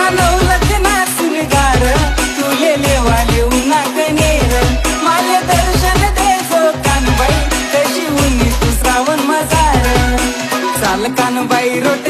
मानवलं ते नाचून गार तुले लेवाले उन्हा कनेर माले दर्शन देजो कानबाई कशी उन्ही तू श्रावण मजार चाल कानबाई रोट